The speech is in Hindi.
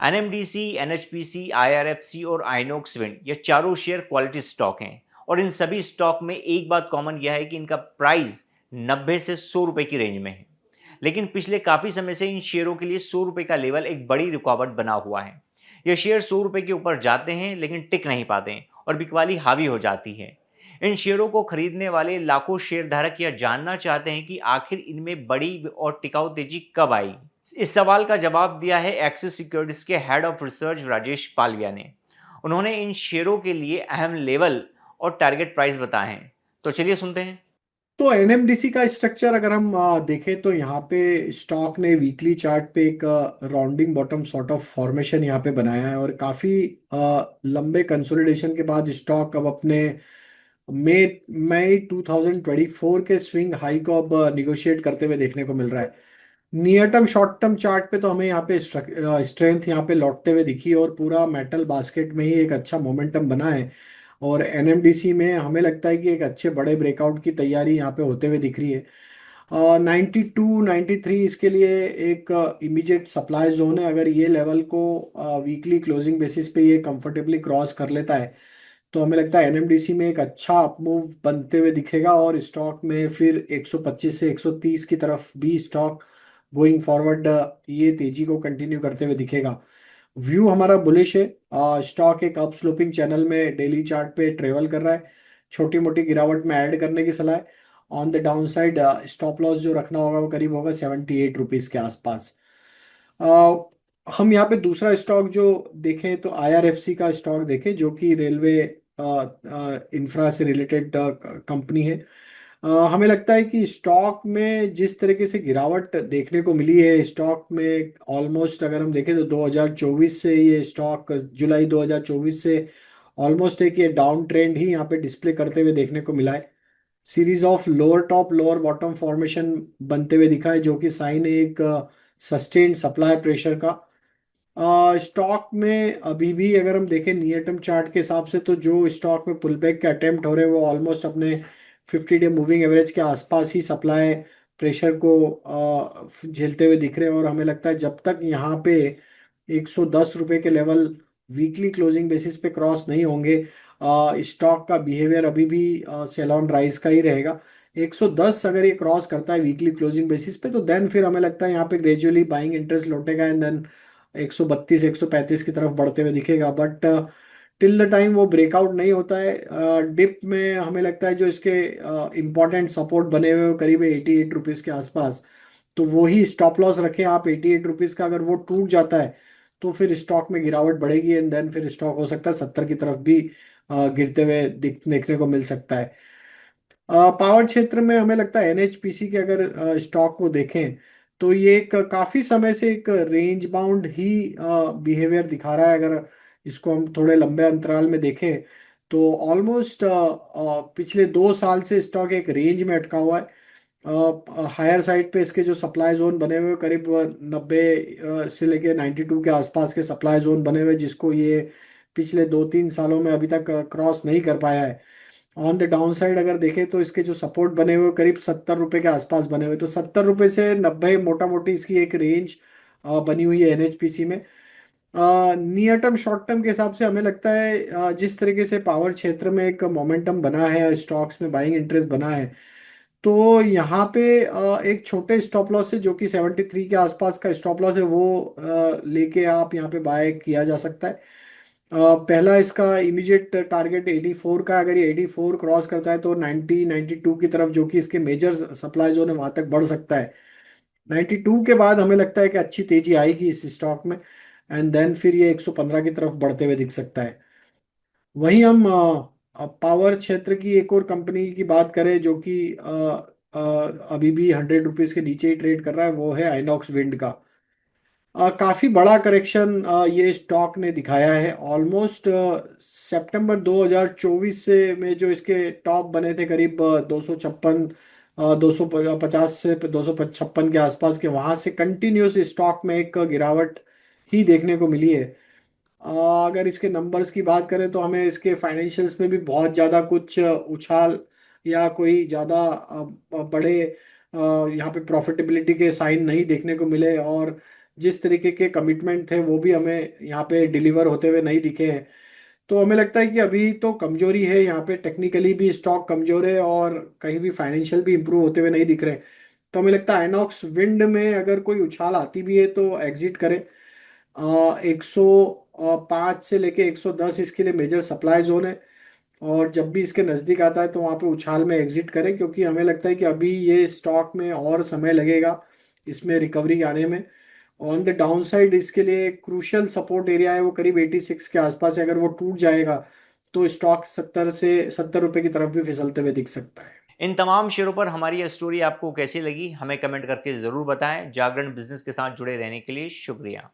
एनएमडीसी, एनएचपीसी, आईआरएफसी और आइनॉक्स विंड ये चारों शेयर क्वालिटी स्टॉक हैं और इन सभी स्टॉक में एक बात कॉमन यह है कि इनका प्राइस 90 से 100 रुपए की रेंज में है। लेकिन पिछले काफी समय से इन शेयरों के लिए 100 रुपए का लेवल एक बड़ी रुकावट बना हुआ है। ये शेयर 100 रुपए के ऊपर जाते हैं लेकिन टिक नहीं पाते हैं और बिकवाली हावी हो जाती है। इन शेयरों को खरीदने वाले लाखों शेयरधारक यह जानना चाहते हैं कि आखिर इनमें बड़ी और टिकाऊ तेजी कब आएगी। इस सवाल का जवाब दिया है एक्सिस सिक्योरिटीज के head of research Rajesh Palvia ने। उन्होंने इन शेयरों के लिए अहम लेवल और टारगेट प्राइस बताए हैं। तो चलिए सुनते हैं। तो एनएमडीसी का स्ट्रक्चर अगर हम देखें तो यहाँ पे स्टॉक ने वीकली चार्ट पे एक rounding bottom sort of formation यहाँ पे बनाया है, और काफी लंबे कंसोलिडेशन के बाद स्टॉक अब अपने मई मई 2024 के स्विंग हाई को अब निगोशिएट करते हुए देखने को मिल रहा है। Near term short term chart पे तो हमें यहाँ पे स्ट्रेंथ यहाँ पे लौटते हुए दिखी, और पूरा मेटल बास्केट में ही एक अच्छा मोमेंटम बना है। और एनएमडीसी में हमें लगता है कि एक अच्छे बड़े ब्रेकआउट की तैयारी यहाँ पे होते हुए दिख रही है। 92 93 इसके लिए एक इमीडिएट सप्लाई जोन है। अगर ये लेवल को वीकली क्लोजिंग बेसिस पे ये कंफर्टेबली क्रॉस कर लेता है तो हमें लगता है एनएमडीसी में एक अच्छा अपमूव बनते हुए दिखेगा, और स्टॉक में फिर 125 से 130 की तरफ भी स्टॉक गोइंग फॉरवर्ड ये तेजी को कंटिन्यू करते हुए दिखेगा। व्यू हमारा बुलिश है। स्टॉक एक अप स्लोपिंग चैनल में डेली चार्ट पे ट्रेवल कर रहा है। छोटी मोटी गिरावट में ऐड करने की सलाह है। On the down side stop loss जो रखना होगा वो करीब होगा 78 रुपीज के आसपास। अ, हम यहाँ पे दूसरा स्टॉक जो देखें तो आईआरएफसी का स्टॉक देखें, जो कि रेलवे इंफ्रा से रिलेटेड कंपनी है। हमें लगता है कि स्टॉक में जिस तरीके से गिरावट देखने को मिली है, स्टॉक में ऑलमोस्ट अगर हम देखें तो 2024 से ये स्टॉक जुलाई 2024 से ऑलमोस्ट एक ये डाउन ट्रेंड ही यहाँ पे डिस्प्ले करते हुए देखने को मिला है। Series of lower top lower bottom formation बनते हुए दिखा है, जो कि साइन है एक सस्टेन्ड सप्लाई प्रेशर का। स्टॉक में अभी भी अगर हम देखें नियर टर्म चार्ट के हिसाब से, तो जो स्टॉक में पुल बैक के अटेम्प्ट हो रहे हैं वो ऑलमोस्ट अपने 50 डे मूविंग एवरेज के आसपास ही सप्लाई प्रेशर को झेलते हुए दिख रहे हैं। और हमें लगता है जब तक यहाँ पे 110 रुपए के लेवल वीकली क्लोजिंग बेसिस पे क्रॉस नहीं होंगे, स्टॉक का बिहेवियर अभी भी सेल ऑन राइज का ही रहेगा। 110 अगर ये क्रॉस करता है वीकली क्लोजिंग बेसिस पे, तो देन फिर हमें लगता है यहाँ पे ग्रेजुअली बाइंग इंटरेस्ट लौटेगा, एंड देन 132 135 की तरफ बढ़ते हुए दिखेगा। बट टिल द टाइम वो ब्रेकआउट नहीं होता है डिप में, हमें लगता है जो इसके इंपॉर्टेंट सपोर्ट बने हुए हैं करीब 88 रुपीज़ के आसपास। तो वो ही स्टॉप लॉस रखें आप 88 रुपीज़ का। अगर वो टूट जाता है तो फिर स्टॉक में गिरावट बढ़ेगी, एंड देन फिर स्टॉक हो सकता है 70 की तरफ भी गिरते हुए देखने को मिल सकता है। पावर क्षेत्र में हमें लगता है एनएचपीसी के अगर स्टॉक को देखें तो ये एक काफी समय से एक रेंज बाउंड ही बिहेवियर दिखा रहा है। अगर इसको हम थोड़े लंबे अंतराल में देखें तो ऑलमोस्ट पिछले 2 साल से स्टॉक एक रेंज में अटका हुआ है। हायर साइड पे इसके जो सप्लाई जोन बने हुए करीब 90 से लेके 92 के आसपास के सप्लाई जोन बने हुए, जिसको ये पिछले 2 3 सालों में अभी तक क्रॉस नहीं कर पाया है। ऑन द डाउन साइड अगर देखें तो इसके जो सपोर्ट बने हुए करीब 70 रुपए के आसपास बने हुए, तो 70 रुपए से 90 मोटा मोटी इसकी एक रेंज बनी हुई है एनएचपीसी में। नियर टर्म शॉर्ट टर्म के हिसाब से हमें लगता है जिस तरीके से पावर क्षेत्र में एक मोमेंटम बना है, स्टॉक्स में बाइंग इंटरेस्ट बना है, तो यहाँ पे एक छोटे स्टॉप लॉस है जो कि 73 के आसपास का स्टॉप लॉस है, वो लेके आप यहाँ पे बाय किया जा सकता है। पहला इसका इमीडिएट टारगेट 84 का, अगर ये 84 क्रॉस करता है तो 90 92 की तरफ, जो कि इसके मेजर सप्लाई जोन है, वहां तक बढ़ सकता है। 92 के बाद हमें लगता है कि अच्छी तेजी आएगी इस स्टॉक में, एंड देन फिर ये 115 की तरफ बढ़ते हुए दिख सकता है। वहीं हम पावर क्षेत्र की एक और कंपनी की बात करें जो कि अभी भी 100 रुपीज के नीचे ही ट्रेड कर रहा है, वो है आइनॉक्स विंड का। काफी बड़ा करेक्शन ये स्टॉक ने दिखाया है। ऑलमोस्ट सितंबर 2024 से में जो इसके टॉप बने थे करीब 256 250 से 256 के आसपास के, वहां से कंटिन्यूस स्टॉक में एक गिरावट ही देखने को मिली है। अगर इसके नंबर्स की बात करें तो हमें इसके फाइनेंशियल्स में भी बहुत ज़्यादा कुछ उछाल या कोई ज़्यादा बड़े यहाँ पे प्रॉफिटेबिलिटी के साइन नहीं देखने को मिले। और जिस तरीके के कमिटमेंट थे वो भी हमें यहाँ पे डिलीवर होते हुए नहीं दिखे हैं। तो हमें लगता है कि अभी तो कमजोरी है यहाँ पे, टेक्निकली भी स्टॉक कमजोर है और कहीं भी फाइनेंशियल भी इंप्रूव होते हुए नहीं दिख रहे। तो हमें लगता है आइनॉक्स विंड में अगर कोई उछाल आती भी है तो एग्जिट करें। 105 से लेके 110 इसके लिए मेजर सप्लाई जोन है, और जब भी इसके नज़दीक आता है तो वहाँ पे उछाल में एग्जिट करें, क्योंकि हमें लगता है कि अभी ये स्टॉक में और समय लगेगा इसमें रिकवरी आने में। ऑन द डाउन साइड इसके लिए क्रूशियल सपोर्ट एरिया है वो करीब 86 के आसपास है, अगर वो टूट जाएगा तो स्टॉक 70 रुपए की तरफ भी फिसलते हुए दिख सकता है। इन तमाम शेयरों पर हमारी यह स्टोरी आपको कैसी लगी, हमें कमेंट करके ज़रूर बताएं। जागरण बिजनेस के साथ जुड़े रहने के लिए शुक्रिया।